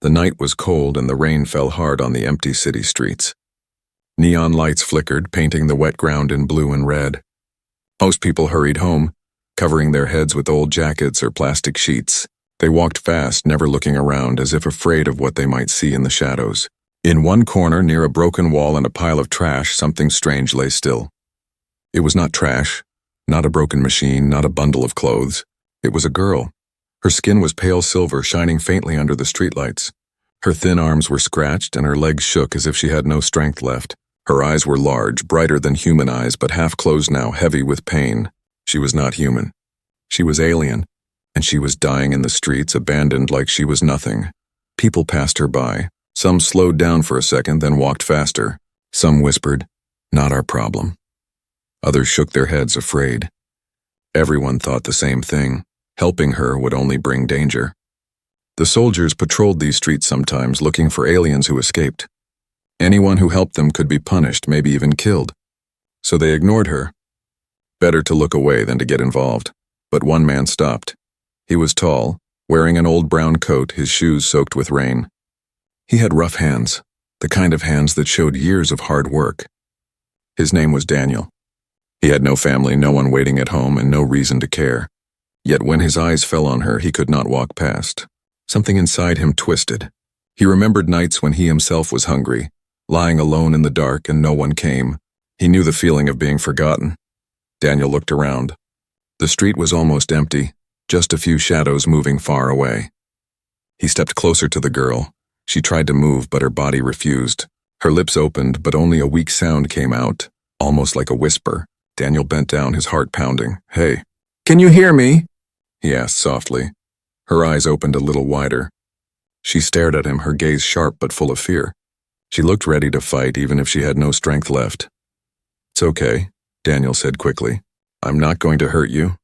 The night was cold and the rain fell hard on the empty city streets. Neon lights flickered, painting the wet ground in blue and red. Most people hurried home, covering their heads with old jackets or plastic sheets. They walked fast, never looking around, as if afraid of what they might see in the shadows. In one corner, near a broken wall and a pile of trash, something strange lay still. It was not trash, not a broken machine, not a bundle of clothes. It was a girl. Her skin was pale silver, shining faintly under the streetlights. Her thin arms were scratched and her legs shook as if she had no strength left. Her eyes were large, brighter than human eyes, but half closed now, heavy with pain. She was not human. She was alien, and she was dying in the streets, abandoned like she was nothing. People passed her by. Some slowed down for a second, then walked faster. Some whispered, "Not our problem." Others shook their heads, afraid. Everyone thought the same thing. Helping her would only bring danger. The soldiers patrolled these streets sometimes, looking for aliens who escaped. Anyone who helped them could be punished, maybe even killed. So they ignored her. Better to look away than to get involved. But one man stopped. He was tall, wearing an old brown coat, his shoes soaked with rain. He had rough hands, the kind of hands that showed years of hard work. His name was Daniel. He had no family, no one waiting at home, and no reason to care. Yet when his eyes fell on her, he could not walk past. Something inside him twisted. He remembered nights when he himself was hungry, lying alone in the dark and no one came. He knew the feeling of being forgotten. Daniel looked around. The street was almost empty, just a few shadows moving far away. He stepped closer to the girl. She tried to move, but her body refused. Her lips opened, but only a weak sound came out, almost like a whisper. Daniel bent down, his heart pounding. "Hey, can you hear me?" he asked softly. Her eyes opened a little wider. She stared at him, her gaze sharp but full of fear. She looked ready to fight, even if she had no strength left. "It's okay," Daniel said quickly. "I'm not going to hurt you."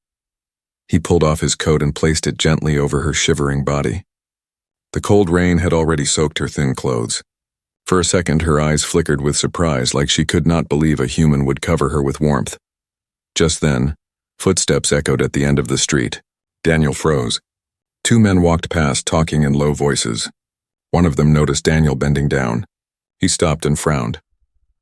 He pulled off his coat and placed it gently over her shivering body. The cold rain had already soaked her thin clothes. For a second, her eyes flickered with surprise, like she could not believe a human would cover her with warmth. Just then, footsteps echoed at the end of the street. Daniel froze. Two men walked past, talking in low voices. One of them noticed Daniel bending down. He stopped and frowned.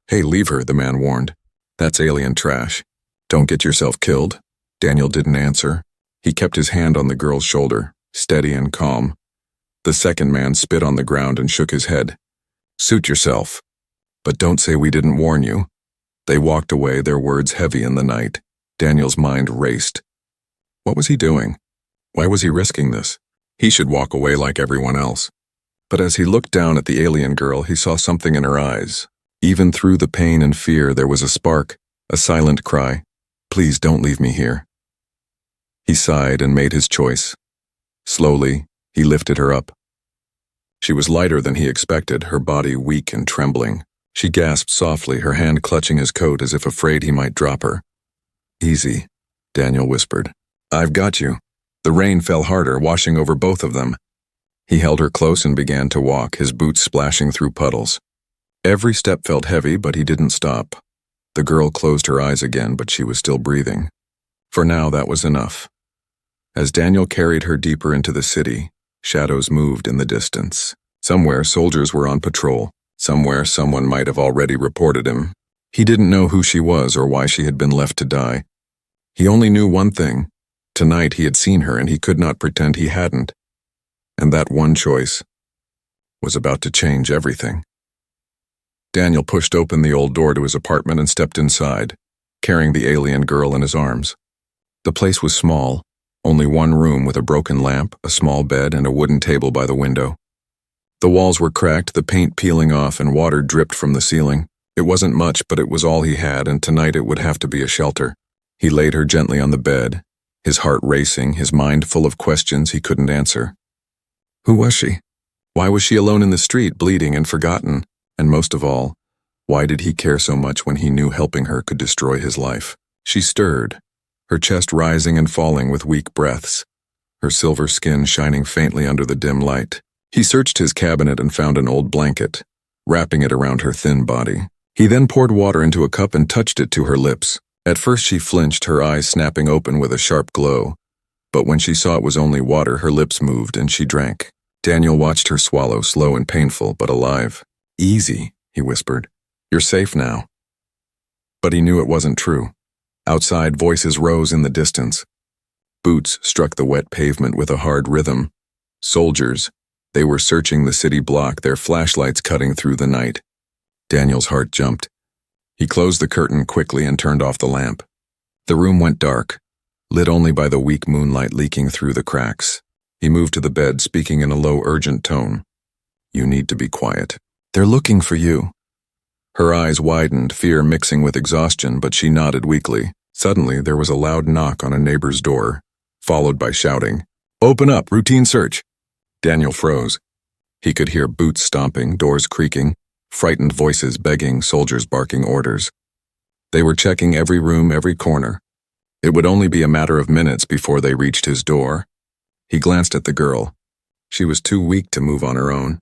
"Hey, leave her," the man warned. "That's alien trash. Don't get yourself killed." Daniel didn't answer. He kept his hand on the girl's shoulder, steady and calm. The second man spit on the ground and shook his head. "Suit yourself. But don't say we didn't warn you." They walked away, their words heavy in the night. Daniel's mind raced. What was he doing? Why was he risking this? He should walk away like everyone else. But as he looked down at the alien girl, he saw something in her eyes. Even through the pain and fear, there was a spark, a silent cry. "Please don't leave me here." He sighed and made his choice. Slowly, he lifted her up. She was lighter than he expected, her body weak and trembling. She gasped softly, her hand clutching his coat as if afraid he might drop her. "Easy," Daniel whispered. "I've got you." The rain fell harder, washing over both of them. He held her close and began to walk, his boots splashing through puddles. Every step felt heavy, but he didn't stop. The girl closed her eyes again, but she was still breathing. For now, that was enough. As Daniel carried her deeper into the city, shadows moved in the distance. Somewhere, soldiers were on patrol. Somewhere, someone might have already reported him. He didn't know who she was or why she had been left to die. He only knew one thing. Tonight he had seen her and he could not pretend he hadn't. And that one choice was about to change everything. Daniel pushed open the old door to his apartment and stepped inside, carrying the alien girl in his arms. The place was small, only one room with a broken lamp, a small bed, and a wooden table by the window. The walls were cracked, the paint peeling off, and water dripped from the ceiling. It wasn't much, but it was all he had, and tonight it would have to be a shelter. He laid her gently on the bed, his heart racing, his mind full of questions he couldn't answer. Who was she? Why was she alone in the street, bleeding and forgotten? And most of all, why did he care so much when he knew helping her could destroy his life? She stirred, her chest rising and falling with weak breaths, her silver skin shining faintly under the dim light. He searched his cabinet and found an old blanket, wrapping it around her thin body. He then poured water into a cup and touched it to her lips. At first she flinched, her eyes snapping open with a sharp glow. But when she saw it was only water, her lips moved and she drank. Daniel watched her swallow, slow and painful, but alive. "Easy," he whispered. "You're safe now." But he knew it wasn't true. Outside, voices rose in the distance. Boots struck the wet pavement with a hard rhythm. Soldiers. They were searching the city block, their flashlights cutting through the night. Daniel's heart jumped. He closed the curtain quickly and turned off the lamp. The room went dark, lit only by the weak moonlight leaking through the cracks. He moved to the bed, speaking in a low, urgent tone. "You need to be quiet. They're looking for you." Her eyes widened, fear mixing with exhaustion, but she nodded weakly. Suddenly, there was a loud knock on a neighbor's door, followed by shouting, "Open up, routine search." Daniel froze. He could hear boots stomping, doors creaking, frightened voices begging, soldiers barking orders. They were checking every room, every corner. It would only be a matter of minutes before they reached his door. He glanced at the girl. She was too weak to move on her own.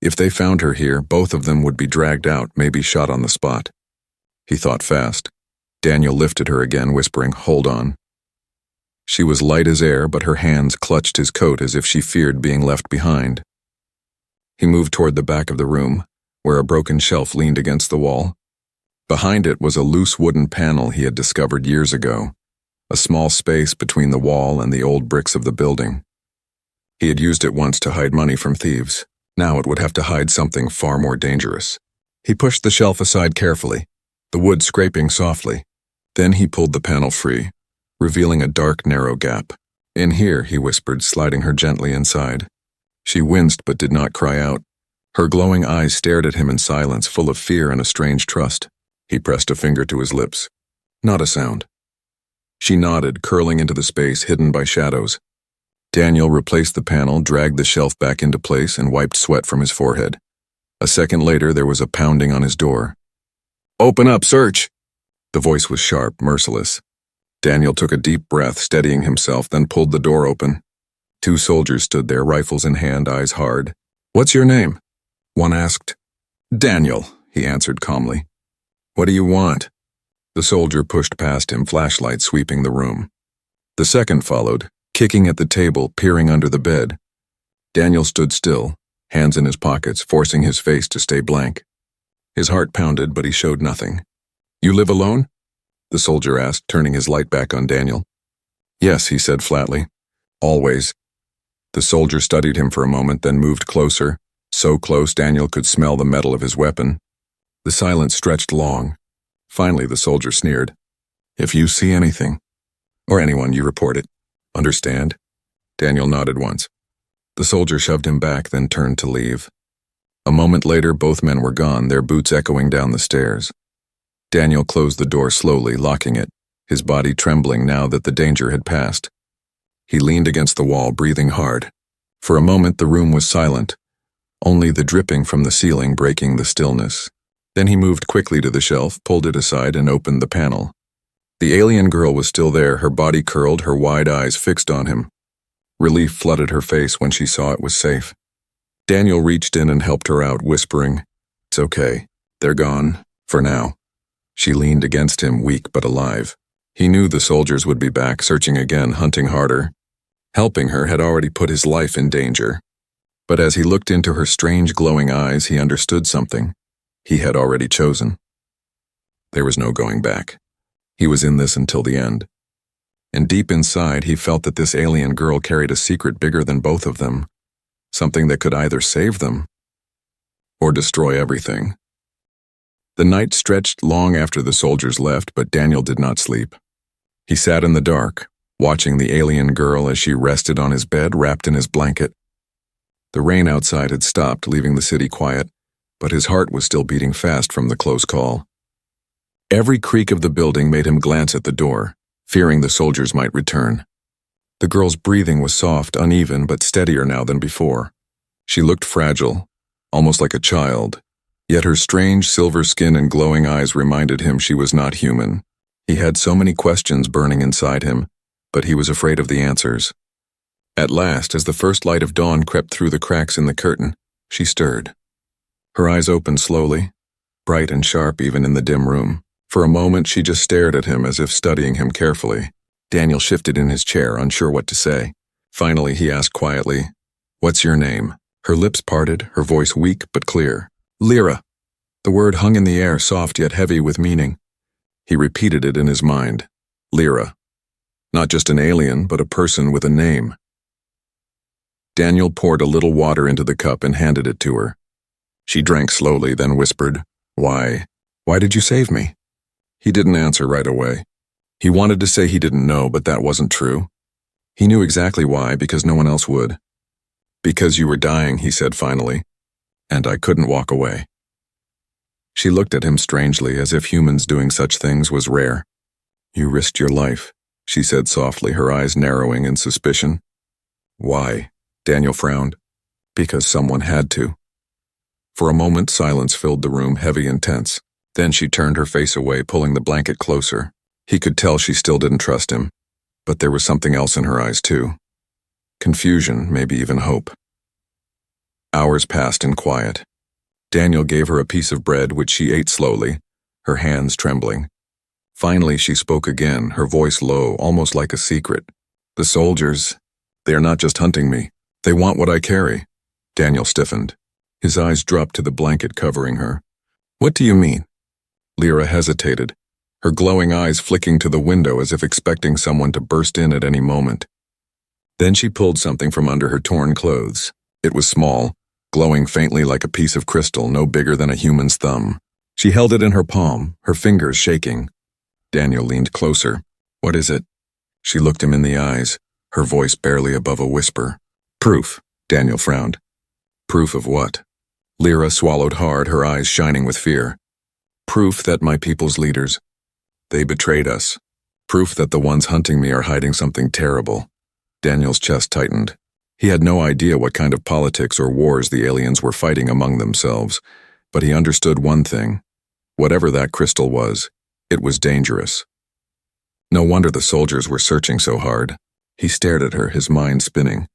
If they found her here, both of them would be dragged out, maybe shot on the spot. He thought fast. Daniel lifted her again, whispering, "Hold on." She was light as air, but her hands clutched his coat as if she feared being left behind. He moved toward the back of the room, where a broken shelf leaned against the wall. Behind it was a loose wooden panel he had discovered years ago, a small space between the wall and the old bricks of the building. He had used it once to hide money from thieves. Now it would have to hide something far more dangerous. He pushed the shelf aside carefully, the wood scraping softly. Then he pulled the panel free, revealing a dark, narrow gap. "In here," he whispered, sliding her gently inside. She winced but did not cry out. Her glowing eyes stared at him in silence, full of fear and a strange trust. He pressed a finger to his lips. Not a sound. She nodded, curling into the space hidden by shadows. Daniel replaced the panel, dragged the shelf back into place, and wiped sweat from his forehead. A second later, there was a pounding on his door. "Open up, search!" The voice was sharp, merciless. Daniel took a deep breath, steadying himself, then pulled the door open. Two soldiers stood there, rifles in hand, eyes hard. "What's your name?" one asked. "Daniel," he answered calmly. "What do you want?" The soldier pushed past him, flashlight sweeping the room. The second followed, kicking at the table, peering under the bed. Daniel stood still, hands in his pockets, forcing his face to stay blank. His heart pounded, but he showed nothing. "You live alone?" the soldier asked, turning his light back on Daniel. "Yes," he said flatly. "Always." The soldier studied him for a moment, then moved closer, so close Daniel could smell the metal of his weapon. The silence stretched long. Finally, the soldier sneered. "If you see anything, or anyone, you report it. Understand?" Daniel nodded once. The soldier shoved him back, then turned to leave. A moment later, both men were gone, their boots echoing down the stairs. Daniel closed the door slowly, locking it, his body trembling now that the danger had passed. He leaned against the wall, breathing hard. For a moment, the room was silent, only the dripping from the ceiling breaking the stillness. Then he moved quickly to the shelf, pulled it aside, and opened the panel. The alien girl was still there, her body curled, her wide eyes fixed on him. Relief flooded her face when she saw it was safe. Daniel reached in and helped her out, whispering, "It's okay. They're gone. For now." She leaned against him, weak but alive. He knew the soldiers would be back, searching again, hunting harder. Helping her had already put his life in danger. But as he looked into her strange, glowing eyes, he understood something. He had already chosen. There was no going back. He was in this until the end. And deep inside, he felt that this alien girl carried a secret bigger than both of them, something that could either save them or destroy everything. The night stretched long after the soldiers left, but Daniel did not sleep. He sat in the dark, watching the alien girl as she rested on his bed, wrapped in his blanket. The rain outside had stopped, leaving the city quiet, but his heart was still beating fast from the close call. Every creak of the building made him glance at the door, fearing the soldiers might return. The girl's breathing was soft, uneven, but steadier now than before. She looked fragile, almost like a child, yet her strange silver skin and glowing eyes reminded him she was not human. He had so many questions burning inside him, but he was afraid of the answers. At last, as the first light of dawn crept through the cracks in the curtain, she stirred. Her eyes opened slowly, bright and sharp even in the dim room. For a moment, she just stared at him as if studying him carefully. Daniel shifted in his chair, unsure what to say. Finally, he asked quietly, "What's your name?" Her lips parted, her voice weak but clear. Lyra. The word hung in the air, soft yet heavy with meaning. He repeated it in his mind. Lyra. Not just an alien, but a person with a name. Daniel poured a little water into the cup and handed it to her. She drank slowly, then whispered, Why did you save me? He didn't answer right away. He wanted to say he didn't know, but that wasn't true. He knew exactly why, because no one else would. Because you were dying, he said finally, and I couldn't walk away. She looked at him strangely, as if humans doing such things was rare. You risked your life, she said softly, her eyes narrowing in suspicion. Why? Daniel frowned. Because someone had to. For a moment, silence filled the room, heavy and tense. Then she turned her face away, pulling the blanket closer. He could tell she still didn't trust him, but there was something else in her eyes too. Confusion, maybe even hope. Hours passed in quiet. Daniel gave her a piece of bread, which she ate slowly, her hands trembling. Finally, she spoke again, her voice low, almost like a secret. The soldiers, they are not just hunting me. They want what I carry. Daniel stiffened. His eyes dropped to the blanket covering her. What do you mean? Lyra hesitated, her glowing eyes flicking to the window as if expecting someone to burst in at any moment. Then she pulled something from under her torn clothes. It was small, glowing faintly like a piece of crystal, no bigger than a human's thumb. She held it in her palm, her fingers shaking. Daniel leaned closer. What is it? She looked him in the eyes, her voice barely above a whisper. Proof, Daniel frowned. Proof of what? Lyra swallowed hard, her eyes shining with fear. Proof that my people's leaders, they betrayed us. Proof that the ones hunting me are hiding something terrible. Daniel's chest tightened. He had no idea what kind of politics or wars the aliens were fighting among themselves, but he understood one thing. Whatever that crystal was, it was dangerous. No wonder the soldiers were searching so hard. He stared at her, his mind spinning.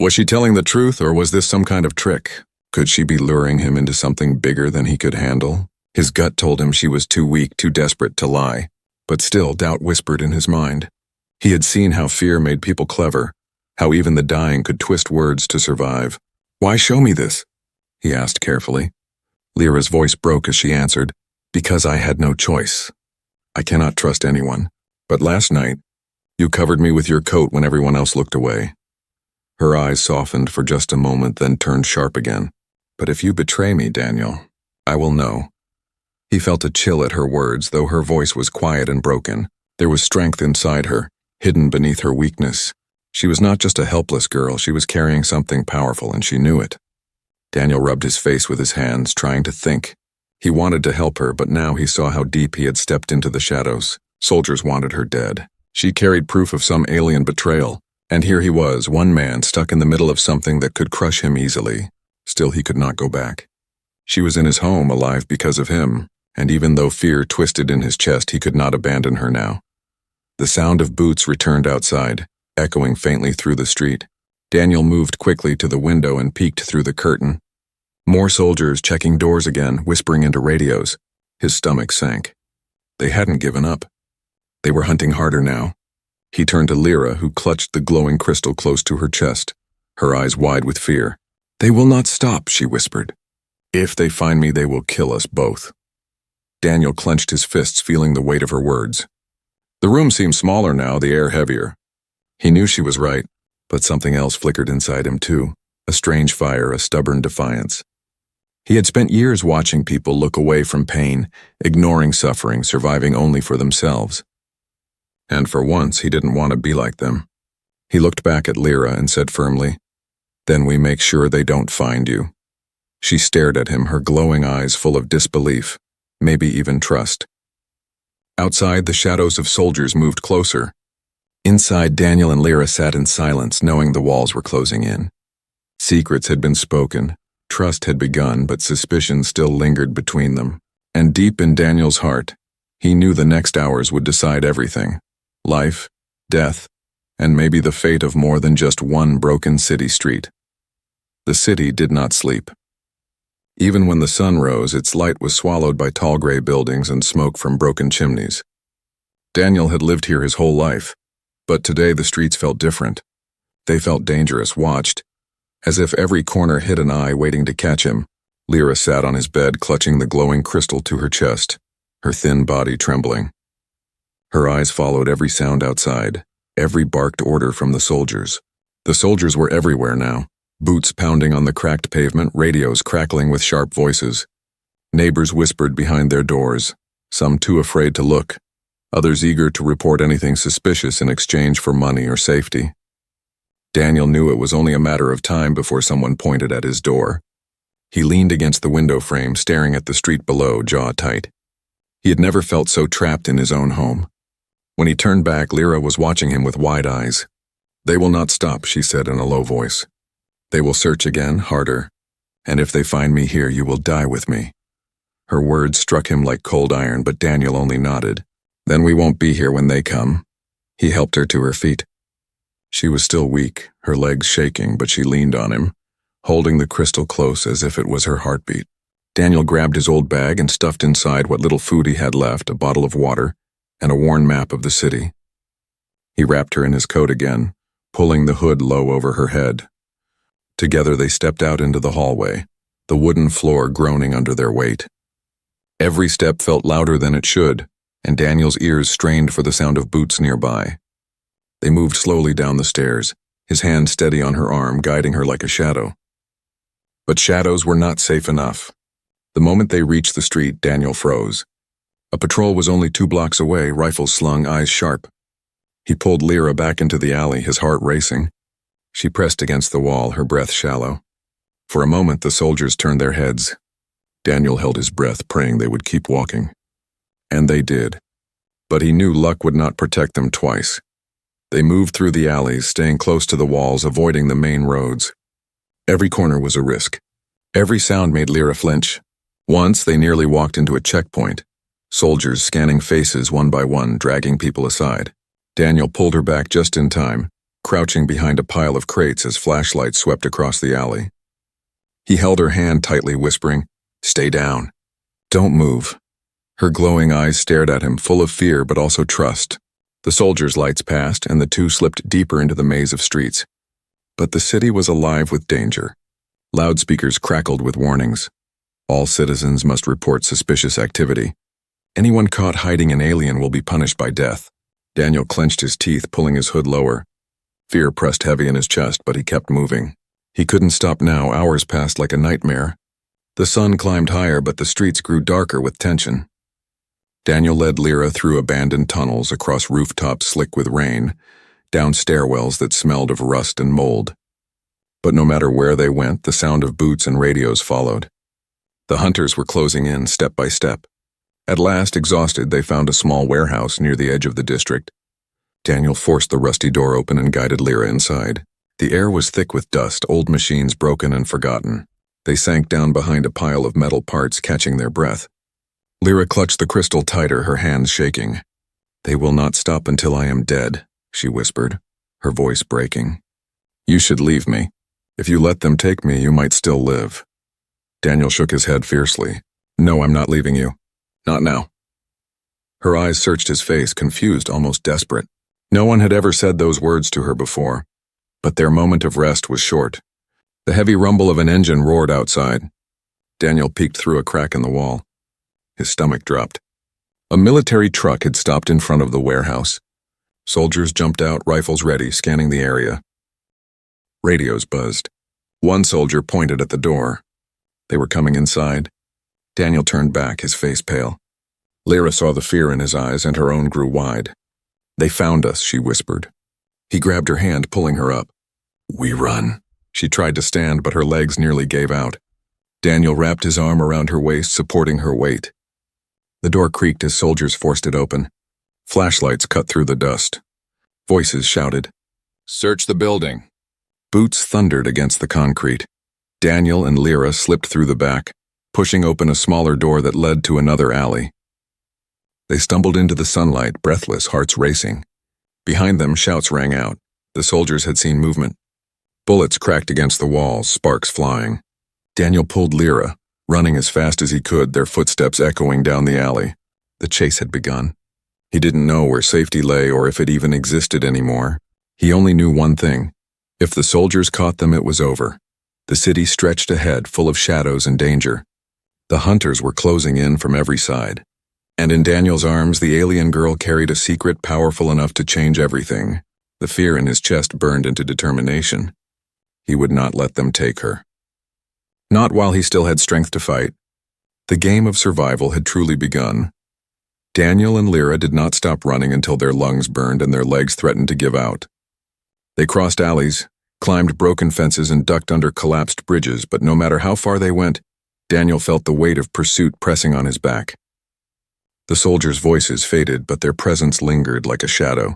Was she telling the truth, or was this some kind of trick? Could she be luring him into something bigger than he could handle? His gut told him she was too weak, too desperate to lie, but still doubt whispered in his mind. He had seen how fear made people clever, how even the dying could twist words to survive. Why show me this? He asked carefully. Lyra's voice broke as she answered, Because I had no choice. I cannot trust anyone. But last night, you covered me with your coat when everyone else looked away. Her eyes softened for just a moment, then turned sharp again. But if you betray me, Daniel, I will know. He felt a chill at her words, though her voice was quiet and broken. There was strength inside her, hidden beneath her weakness. She was not just a helpless girl, she was carrying something powerful, and she knew it. Daniel rubbed his face with his hands, trying to think. He wanted to help her, but now he saw how deep he had stepped into the shadows. Soldiers wanted her dead. She carried proof of some alien betrayal, and here he was, one man stuck in the middle of something that could crush him easily. Still, he could not go back. She was in his home, alive because of him, and even though fear twisted in his chest, he could not abandon her now. The sound of boots returned outside, echoing faintly through the street. Daniel moved quickly to the window and peeked through the curtain. More soldiers checking doors again, whispering into radios. His stomach sank. They hadn't given up. They were hunting harder now. He turned to Lyra, who clutched the glowing crystal close to her chest, her eyes wide with fear. They will not stop, she whispered. If they find me, they will kill us both. Daniel clenched his fists, feeling the weight of her words. The room seemed smaller now, the air heavier. He knew she was right, but something else flickered inside him too, a strange fire, a stubborn defiance. He had spent years watching people look away from pain, ignoring suffering, surviving only for themselves. And for once, he didn't want to be like them. He looked back at Lyra and said firmly, Then we make sure they don't find you. She stared at him, her glowing eyes full of disbelief, maybe even trust. Outside, the shadows of soldiers moved closer. Inside, Daniel and Lyra sat in silence, knowing the walls were closing in. Secrets had been spoken, trust had begun, but suspicion still lingered between them. And deep in Daniel's heart, he knew the next hours would decide everything. Life, death, and maybe the fate of more than just one broken city street. The city did not sleep. Even when the sun rose, its light was swallowed by tall gray buildings and smoke from broken chimneys. Daniel had lived here his whole life, but today the streets felt different. They felt dangerous, watched, As if every corner hid an eye waiting to catch him, Lyra sat on his bed, clutching the glowing crystal to her chest, her thin body trembling. Her eyes followed every sound outside, every barked order from the soldiers. The soldiers were everywhere now, boots pounding on the cracked pavement, radios crackling with sharp voices. Neighbors whispered behind their doors, some too afraid to look, others eager to report anything suspicious in exchange for money or safety. Daniel knew it was only a matter of time before someone pointed at his door. He leaned against the window frame, staring at the street below, jaw tight. He had never felt so trapped in his own home. When he turned back, Lyra was watching him with wide eyes. "They will not stop," she said in a low voice. "They will search again, harder. And if they find me here, you will die with me." Her words struck him like cold iron, but Daniel only nodded. "Then we won't be here when they come." He helped her to her feet. She was still weak, her legs shaking, but she leaned on him, holding the crystal close as if it was her heartbeat. Daniel grabbed his old bag and stuffed inside what little food he had left, a bottle of water, and a worn map of the city. He wrapped her in his coat again, pulling the hood low over her head. Together they stepped out into the hallway, the wooden floor groaning under their weight. Every step felt louder than it should, and Daniel's ears strained for the sound of boots nearby. They moved slowly down the stairs, his hand steady on her arm, guiding her like a shadow. But shadows were not safe enough. The moment they reached the street, Daniel froze. A patrol was only 2 blocks away, rifles slung, eyes sharp. He pulled Lyra back into the alley, his heart racing. She pressed against the wall, her breath shallow. For a moment, the soldiers turned their heads. Daniel held his breath, praying they would keep walking. And they did. But he knew luck would not protect them twice. They moved through the alleys, staying close to the walls, avoiding the main roads. Every corner was a risk. Every sound made Lyra flinch. Once they nearly walked into a checkpoint, soldiers scanning faces one by one, dragging people aside. Daniel pulled her back just in time, crouching behind a pile of crates as flashlights swept across the alley. He held her hand tightly, whispering, "Stay down. Don't move." Her glowing eyes stared at him, full of fear but also trust. The soldiers' lights passed, and the two slipped deeper into the maze of streets. But the city was alive with danger. Loudspeakers crackled with warnings. All citizens must report suspicious activity. Anyone caught hiding an alien will be punished by death. Daniel clenched his teeth, pulling his hood lower. Fear pressed heavy in his chest, but he kept moving. He couldn't stop now. Hours passed like a nightmare. The sun climbed higher, but the streets grew darker with tension. Daniel led Lyra through abandoned tunnels, across rooftops slick with rain, down stairwells that smelled of rust and mold. But no matter where they went, the sound of boots and radios followed. The hunters were closing in, step by step. At last, exhausted, they found a small warehouse near the edge of the district. Daniel forced the rusty door open and guided Lyra inside. The air was thick with dust, old machines broken and forgotten. They sank down behind a pile of metal parts, catching their breath. Lyra clutched the crystal tighter, her hands shaking. "They will not stop until I am dead," she whispered, her voice breaking. "You should leave me. If you let them take me, you might still live." Daniel shook his head fiercely. "No, I'm not leaving you. Not now." Her eyes searched his face, confused, almost desperate. No one had ever said those words to her before. But their moment of rest was short. The heavy rumble of an engine roared outside. Daniel peeked through a crack in the wall. His stomach dropped. A military truck had stopped in front of the warehouse. Soldiers jumped out, rifles ready, scanning the area. Radios buzzed. One soldier pointed at the door. They were coming inside. Daniel turned back, his face pale. Lyra saw the fear in his eyes, and her own grew wide. "They found us," she whispered. He grabbed her hand, pulling her up. "We run." She tried to stand, but her legs nearly gave out. Daniel wrapped his arm around her waist, supporting her weight. The door creaked as soldiers forced it open. Flashlights cut through the dust. Voices shouted, "Search the building." Boots thundered against the concrete. Daniel and Lyra slipped through the back, pushing open a smaller door that led to another alley. They stumbled into the sunlight, breathless, hearts racing. Behind them, shouts rang out. The soldiers had seen movement. Bullets cracked against the walls, sparks flying. Daniel pulled Lyra, running as fast as he could, their footsteps echoing down the alley. The chase had begun. He didn't know where safety lay or if it even existed anymore. He only knew one thing. If the soldiers caught them, it was over. The city stretched ahead, full of shadows and danger. The hunters were closing in from every side. And in Daniel's arms, the alien girl carried a secret powerful enough to change everything. The fear in his chest burned into determination. He would not let them take her. Not while he still had strength to fight. The game of survival had truly begun. Daniel and Lyra did not stop running until their lungs burned and their legs threatened to give out. They crossed alleys, climbed broken fences, and ducked under collapsed bridges, but no matter how far they went, Daniel felt the weight of pursuit pressing on his back. The soldiers' voices faded, but their presence lingered like a shadow,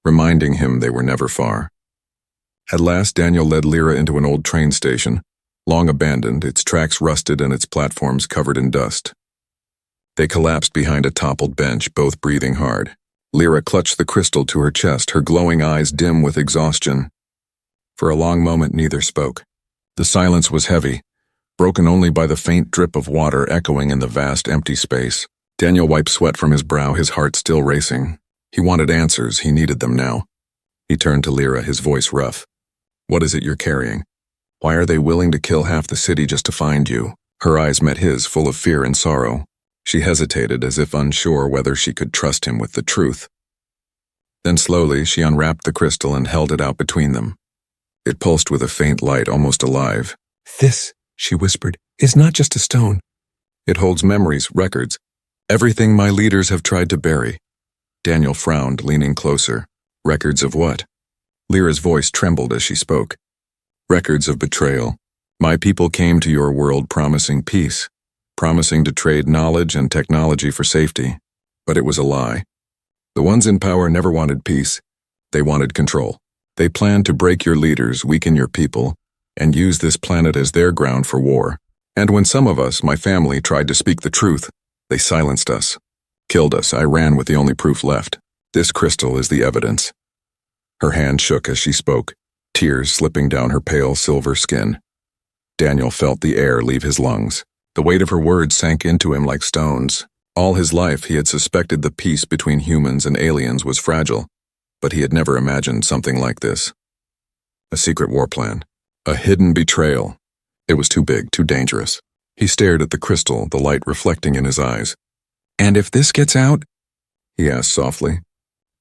reminding him they were never far. At last, Daniel led Lyra into an old train station, long abandoned, its tracks rusted and its platforms covered in dust. They collapsed behind a toppled bench, both breathing hard. Lyra clutched the crystal to her chest, her glowing eyes dim with exhaustion. For a long moment, neither spoke. The silence was heavy, broken only by the faint drip of water echoing in the vast empty space. Daniel wiped sweat from his brow, his heart still racing. He wanted answers, he needed them now. He turned to Lyra, his voice rough. "What is it you're carrying? Why are they willing to kill half the city just to find you?" Her eyes met his, full of fear and sorrow. She hesitated, as if unsure whether she could trust him with the truth. Then slowly, she unwrapped the crystal and held it out between them. It pulsed with a faint light, almost alive. "This," she whispered, "is not just a stone. It holds memories, records, everything my leaders have tried to bury." Daniel frowned, leaning closer. "Records of what?" Lyra's voice trembled as she spoke. "Records of betrayal. My people came to your world promising peace, promising to trade knowledge and technology for safety. But it was a lie. The ones in power never wanted peace. They wanted control. They planned to break your leaders, weaken your people, and use this planet as their ground for war. And when some of us, my family, tried to speak the truth, they silenced us, killed us. I ran with the only proof left. This crystal is the evidence." Her hand shook as she spoke, tears slipping down her pale silver skin. Daniel felt the air leave his lungs. The weight of her words sank into him like stones. All his life he had suspected the peace between humans and aliens was fragile, but he had never imagined something like this. A secret war plan. A hidden betrayal. It was too big, too dangerous. He stared at the crystal, the light reflecting in his eyes. "And if this gets out?" he asked softly.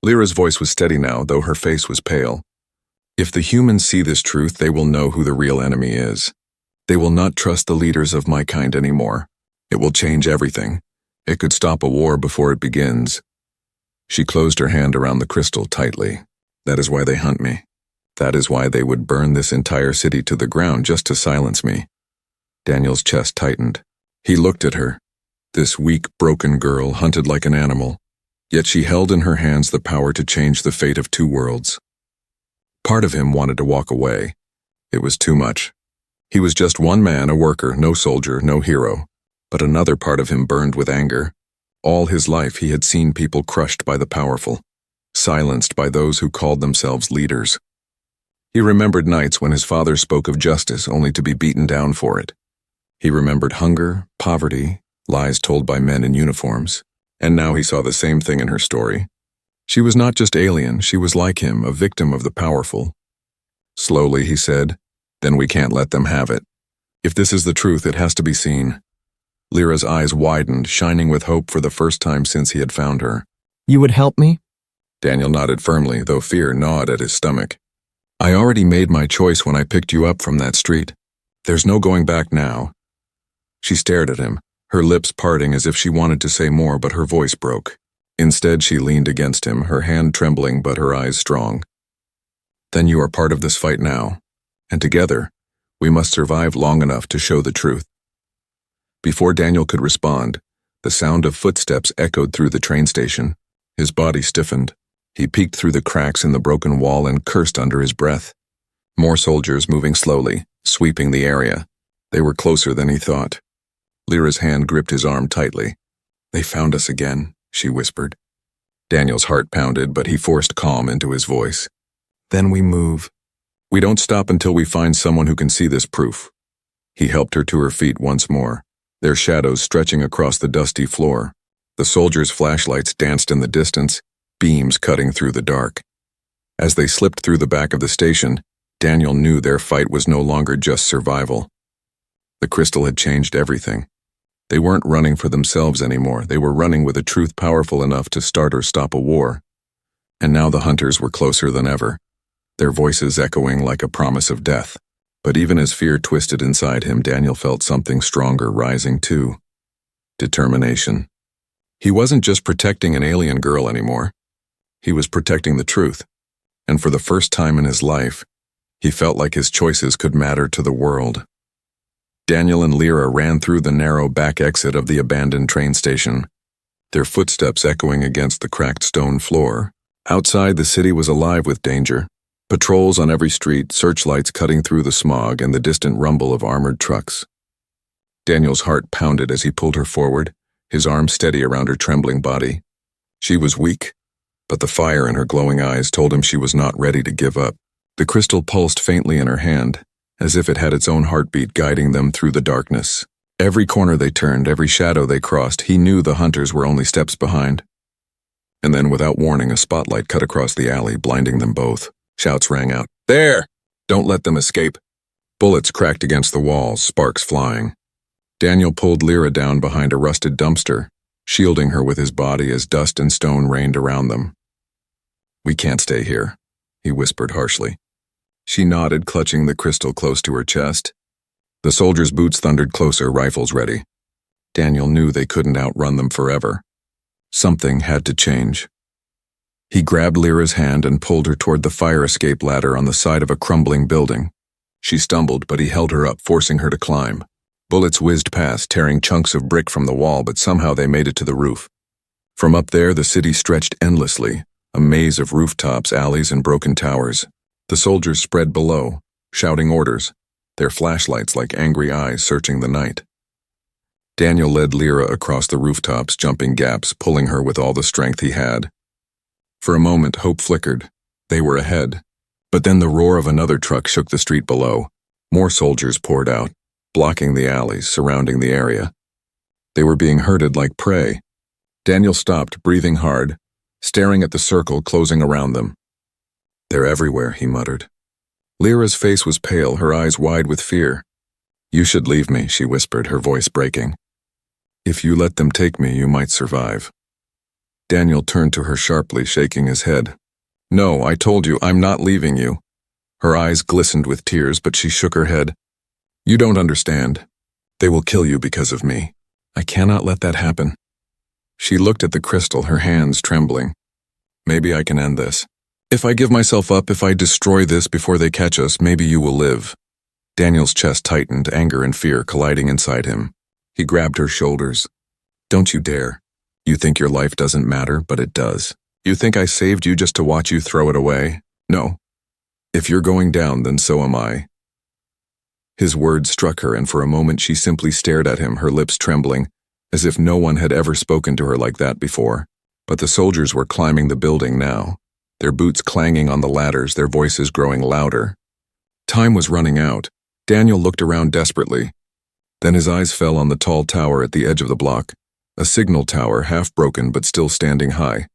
Lyra's voice was steady now, though her face was pale. "If the humans see this truth, they will know who the real enemy is. They will not trust the leaders of my kind anymore. It will change everything. It could stop a war before it begins." She closed her hand around the crystal tightly. "That is why they hunt me. That is why they would burn this entire city to the ground just to silence me." Daniel's chest tightened. He looked at her, this weak, broken girl hunted like an animal, yet she held in her hands the power to change the fate of two worlds. Part of him wanted to walk away. It was too much. He was just one man, a worker, no soldier, no hero. But another part of him burned with anger. All his life he had seen people crushed by the powerful, silenced by those who called themselves leaders. He remembered nights when his father spoke of justice only to be beaten down for it. He remembered hunger, poverty, lies told by men in uniforms. And now he saw the same thing in her story. She was not just alien, she was like him, a victim of the powerful. Slowly he said, "Then we can't let them have it. If this is the truth, it has to be seen." Lyra's eyes widened, shining with hope for the first time since he had found her. "You would help me?" Daniel nodded firmly, though fear gnawed at his stomach. "I already made my choice when I picked you up from that street. There's no going back now." She stared at him, her lips parting as if she wanted to say more, but her voice broke. Instead, she leaned against him, her hand trembling but her eyes strong. "Then you are part of this fight now, and together, we must survive long enough to show the truth." Before Daniel could respond, the sound of footsteps echoed through the train station. His body stiffened. He peeked through the cracks in the broken wall and cursed under his breath. More soldiers moving slowly, sweeping the area. They were closer than he thought. Lyra's hand gripped his arm tightly. "They found us again," she whispered. Daniel's heart pounded, but he forced calm into his voice. "Then we move. We don't stop until we find someone who can see this proof." He helped her to her feet once more, their shadows stretching across the dusty floor. The soldiers' flashlights danced in the distance, beams cutting through the dark. As they slipped through the back of the station, Daniel knew their fight was no longer just survival. The crystal had changed everything. They weren't running for themselves anymore. They were running with a truth powerful enough to start or stop a war. And now the hunters were closer than ever, their voices echoing like a promise of death. But even as fear twisted inside him, Daniel felt something stronger rising too. Determination. He wasn't just protecting an alien girl anymore. He was protecting the truth. And for the first time in his life, he felt like his choices could matter to the world. Daniel and Lyra ran through the narrow back exit of the abandoned train station, their footsteps echoing against the cracked stone floor. Outside, the city was alive with danger. Patrols on every street, searchlights cutting through the smog, and the distant rumble of armored trucks. Daniel's heart pounded as he pulled her forward, his arm steady around her trembling body. She was weak, but the fire in her glowing eyes told him she was not ready to give up. The crystal pulsed faintly in her hand, as if it had its own heartbeat guiding them through the darkness. Every corner they turned, every shadow they crossed, he knew the hunters were only steps behind. And then, without warning, a spotlight cut across the alley, blinding them both. Shouts rang out, "There! Don't let them escape!" Bullets cracked against the walls, sparks flying. Daniel pulled Lyra down behind a rusted dumpster, shielding her with his body as dust and stone rained around them. "We can't stay here," he whispered harshly. She nodded, clutching the crystal close to her chest. The soldiers' boots thundered closer, rifles ready. Daniel knew they couldn't outrun them forever. Something had to change. He grabbed Lyra's hand and pulled her toward the fire escape ladder on the side of a crumbling building. She stumbled, but he held her up, forcing her to climb. Bullets whizzed past, tearing chunks of brick from the wall, but somehow they made it to the roof. From up there, the city stretched endlessly, a maze of rooftops, alleys, and broken towers. The soldiers spread below, shouting orders, their flashlights like angry eyes searching the night. Daniel led Lyra across the rooftops, jumping gaps, pulling her with all the strength he had. For a moment, hope flickered. They were ahead. But then the roar of another truck shook the street below. More soldiers poured out, blocking the alleys surrounding the area. They were being herded like prey. Daniel stopped, breathing hard, staring at the circle closing around them. "They're everywhere," he muttered. Lyra's face was pale, her eyes wide with fear. "You should leave me," she whispered, her voice breaking. "If you let them take me, you might survive." Daniel turned to her sharply, shaking his head. "No, I told you, I'm not leaving you." Her eyes glistened with tears, but she shook her head. "You don't understand. They will kill you because of me. I cannot let that happen." She looked at the crystal, her hands trembling. "Maybe I can end this. If I give myself up, if I destroy this before they catch us, maybe you will live." Daniel's chest tightened, anger and fear colliding inside him. He grabbed her shoulders. "Don't you dare. You think your life doesn't matter, but it does. You think I saved you just to watch you throw it away? No. If you're going down, then so am I." His words struck her, and for a moment she simply stared at him, her lips trembling, as if no one had ever spoken to her like that before. But the soldiers were climbing the building now, their boots clanging on the ladders, their voices growing louder. Time was running out. Daniel looked around desperately. Then his eyes fell on the tall tower at the edge of the block, a signal tower half broken but still standing high.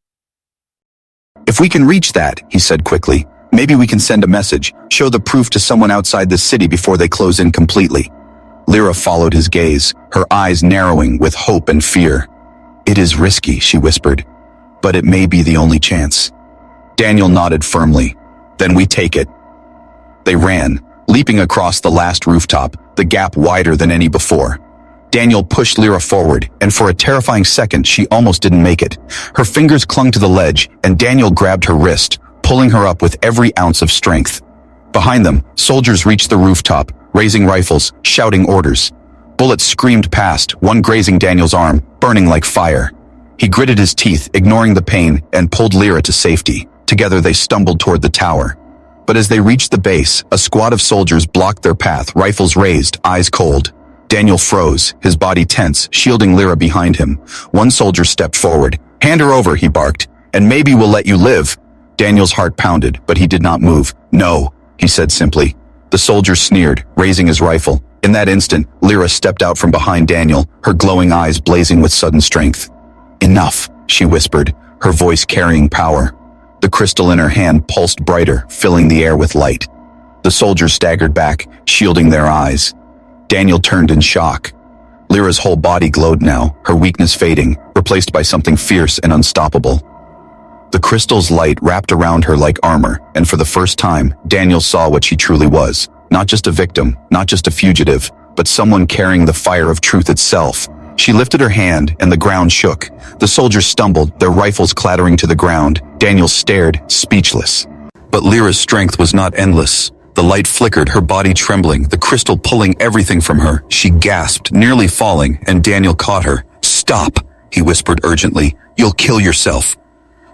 "If we can reach that," he said quickly, "maybe we can send a message, show the proof to someone outside the city before they close in completely." Lyra followed his gaze, her eyes narrowing with hope and fear. "It is risky," she whispered, "but it may be the only chance." Daniel nodded firmly. "Then we take it." They ran, leaping across the last rooftop, the gap wider than any before. Daniel pushed Lyra forward, and for a terrifying second she almost didn't make it. Her fingers clung to the ledge, and Daniel grabbed her wrist, pulling her up with every ounce of strength. Behind them, soldiers reached the rooftop, raising rifles, shouting orders. Bullets screamed past, one grazing Daniel's arm, burning like fire. He gritted his teeth, ignoring the pain, and pulled Lyra to safety. Together they stumbled toward the tower. But as they reached the base, a squad of soldiers blocked their path, rifles raised, eyes cold. Daniel froze, his body tense, shielding Lyra behind him. One soldier stepped forward. "Hand her over," he barked, "and maybe we'll let you live." Daniel's heart pounded, but he did not move. "No," he said simply. The soldier sneered, raising his rifle. In that instant, Lyra stepped out from behind Daniel, her glowing eyes blazing with sudden strength. "Enough," she whispered, her voice carrying power. The crystal in her hand pulsed brighter, filling the air with light. The soldiers staggered back, shielding their eyes. Daniel turned in shock. Lyra's whole body glowed now, her weakness fading, replaced by something fierce and unstoppable. The crystal's light wrapped around her like armor, and for the first time, Daniel saw what she truly was. Not just a victim, not just a fugitive, but someone carrying the fire of truth itself. She lifted her hand, and the ground shook. The soldiers stumbled, their rifles clattering to the ground. Daniel stared, speechless. But Lyra's strength was not endless. The light flickered, her body trembling, the crystal pulling everything from her. She gasped, nearly falling, and Daniel caught her. "Stop," he whispered urgently. "You'll kill yourself."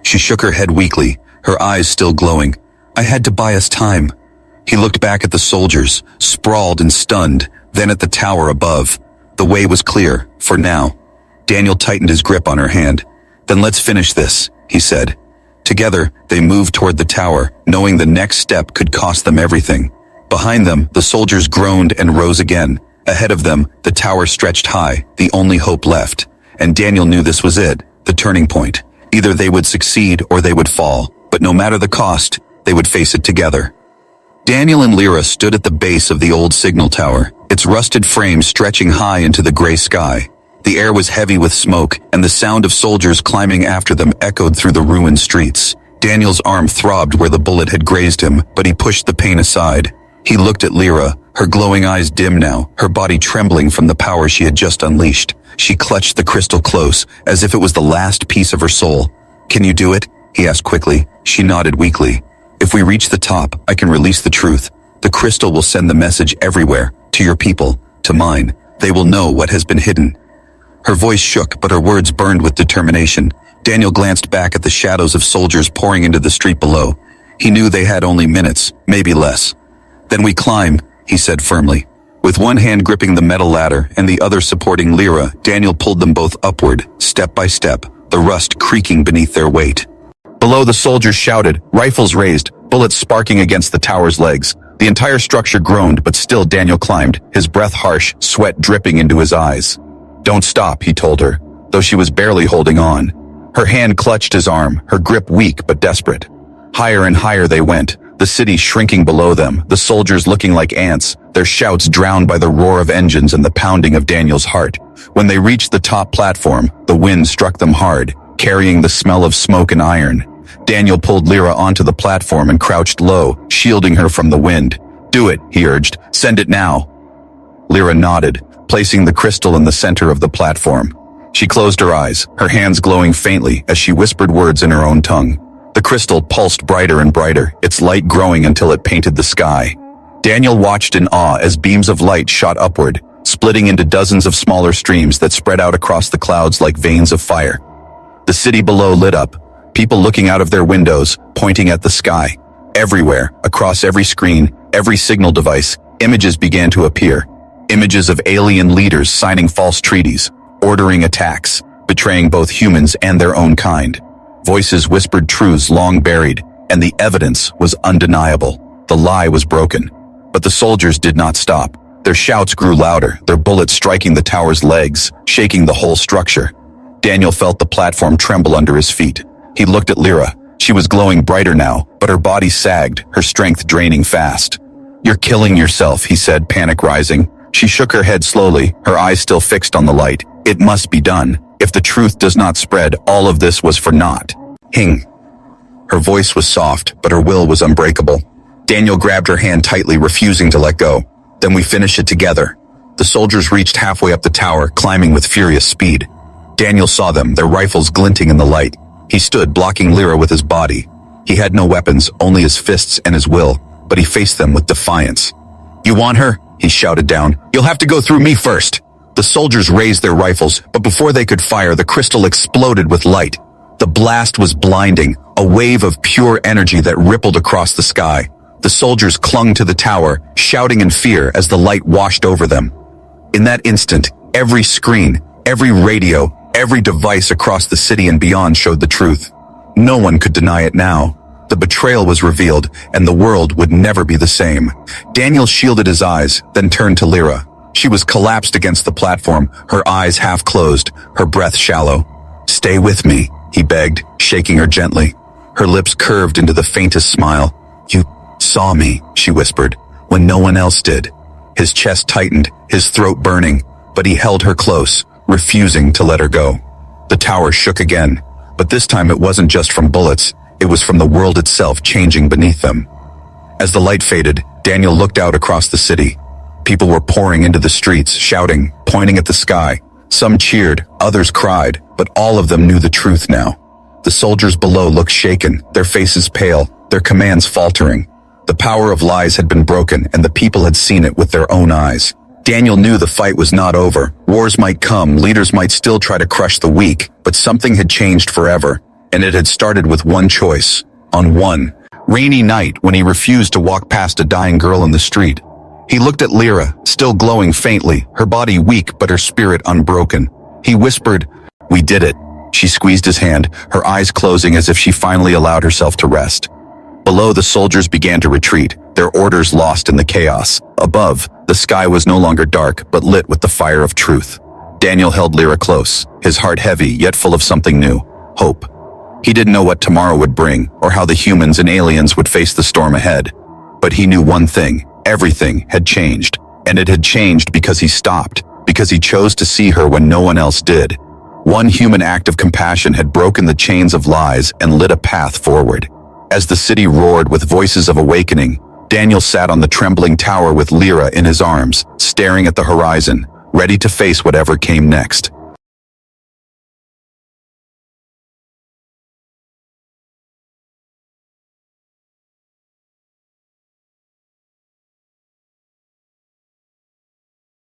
She shook her head weakly, her eyes still glowing. "I had to buy us time." He looked back at the soldiers, sprawled and stunned, then at the tower above. The way was clear, for now. Daniel tightened his grip on her hand. "Then let's finish this," he said. Together, they moved toward the tower, knowing the next step could cost them everything. Behind them, the soldiers groaned and rose again. Ahead of them, the tower stretched high, the only hope left. And Daniel knew this was it, the turning point. Either they would succeed or they would fall, but no matter the cost, they would face it together. Daniel and Lyra stood at the base of the old signal tower, its rusted frame stretching high into the gray sky. The air was heavy with smoke, and the sound of soldiers climbing after them echoed through the ruined streets. Daniel's arm throbbed where the bullet had grazed him, but he pushed the pain aside. He looked at Lyra, her glowing eyes dim now, her body trembling from the power she had just unleashed. She clutched the crystal close, as if it was the last piece of her soul. "Can you do it?" he asked quickly. She nodded weakly. "If we reach the top, I can release the truth. The crystal will send the message everywhere, to your people, to mine. They will know what has been hidden." Her voice shook, but her words burned with determination. Daniel glanced back at the shadows of soldiers pouring into the street below. He knew they had only minutes, maybe less. "Then we climb," he said firmly. With one hand gripping the metal ladder and the other supporting Lyra, Daniel pulled them both upward, step by step, the rust creaking beneath their weight. Below, the soldiers shouted, rifles raised, bullets sparking against the tower's legs. The entire structure groaned, but still Daniel climbed, his breath harsh, sweat dripping into his eyes. "Don't stop," he told her, though she was barely holding on. Her hand clutched his arm, her grip weak but desperate. Higher and higher they went, the city shrinking below them, the soldiers looking like ants, their shouts drowned by the roar of engines and the pounding of Daniel's heart. When they reached the top platform, the wind struck them hard, carrying the smell of smoke and iron. Daniel pulled Lyra onto the platform and crouched low, shielding her from the wind. "Do it," he urged. "Send it now." Lyra nodded, placing the crystal in the center of the platform. She closed her eyes, her hands glowing faintly as she whispered words in her own tongue. The crystal pulsed brighter and brighter, its light growing until it painted the sky. Daniel watched in awe as beams of light shot upward, splitting into dozens of smaller streams that spread out across the clouds like veins of fire. The city below lit up, people looking out of their windows, pointing at the sky. Everywhere, across every screen, every signal device, images began to appear. Images of alien leaders signing false treaties, ordering attacks, betraying both humans and their own kind. Voices whispered truths long buried, and the evidence was undeniable. The lie was broken. But the soldiers did not stop. Their shouts grew louder, their bullets striking the tower's legs, shaking the whole structure. Daniel felt the platform tremble under his feet. He looked at Lyra. She was glowing brighter now, but her body sagged, her strength draining fast. "You're killing yourself," he said, panic rising. She shook her head slowly, her eyes still fixed on the light. "It must be done. If the truth does not spread, all of this was for naught." Hing. Her voice was soft, but her will was unbreakable. Daniel grabbed her hand tightly, refusing to let go. "Then we finish it together." The soldiers reached halfway up the tower, climbing with furious speed. Daniel saw them, their rifles glinting in the light. He stood, blocking Lyra with his body. He had no weapons, only his fists and his will, but he faced them with defiance. "You want her?" he shouted down. "You'll have to go through me first." The soldiers raised their rifles, but before they could fire, the crystal exploded with light. The blast was blinding, a wave of pure energy that rippled across the sky. The soldiers clung to the tower, shouting in fear as the light washed over them. In that instant, every screen, every radio, every device across the city and beyond showed the truth. No one could deny it now. The betrayal was revealed, and the world would never be the same. Daniel shielded his eyes, then turned to Lyra. She was collapsed against the platform, her eyes half closed, her breath shallow. "Stay with me," he begged, shaking her gently. Her lips curved into the faintest smile. "You saw me," she whispered. when no one else did. His chest tightened, his throat burning, but he held her close, refusing to let her go. The tower shook again, but this time it wasn't just from bullets, it was from the world itself changing beneath them. As the light faded, Daniel looked out across the city. People were pouring into the streets, shouting, pointing at the sky. Some cheered, others cried, but all of them knew the truth now. The soldiers below looked shaken, their faces pale, their commands faltering. The power of lies had been broken, and the people had seen it with their own eyes. Daniel knew the fight was not over. Wars might come, leaders might still try to crush the weak, but something had changed forever, and it had started with one choice. On one rainy night, when he refused to walk past a dying girl in the street. He looked at Lyra, still glowing faintly, her body weak but her spirit unbroken. He whispered, "We did it." She squeezed his hand, her eyes closing as if she finally allowed herself to rest. Below, the soldiers began to retreat, their orders lost in the chaos. Above, the sky was no longer dark, but lit with the fire of truth. Daniel held Lyra close, his heart heavy, yet full of something new, hope. He didn't know what tomorrow would bring, or how the humans and aliens would face the storm ahead. But he knew one thing, everything had changed. And it had changed because he stopped, because he chose to see her when no one else did. One human act of compassion had broken the chains of lies and lit a path forward. As the city roared with voices of awakening, Daniel sat on the trembling tower with Lyra in his arms, staring at the horizon, ready to face whatever came next.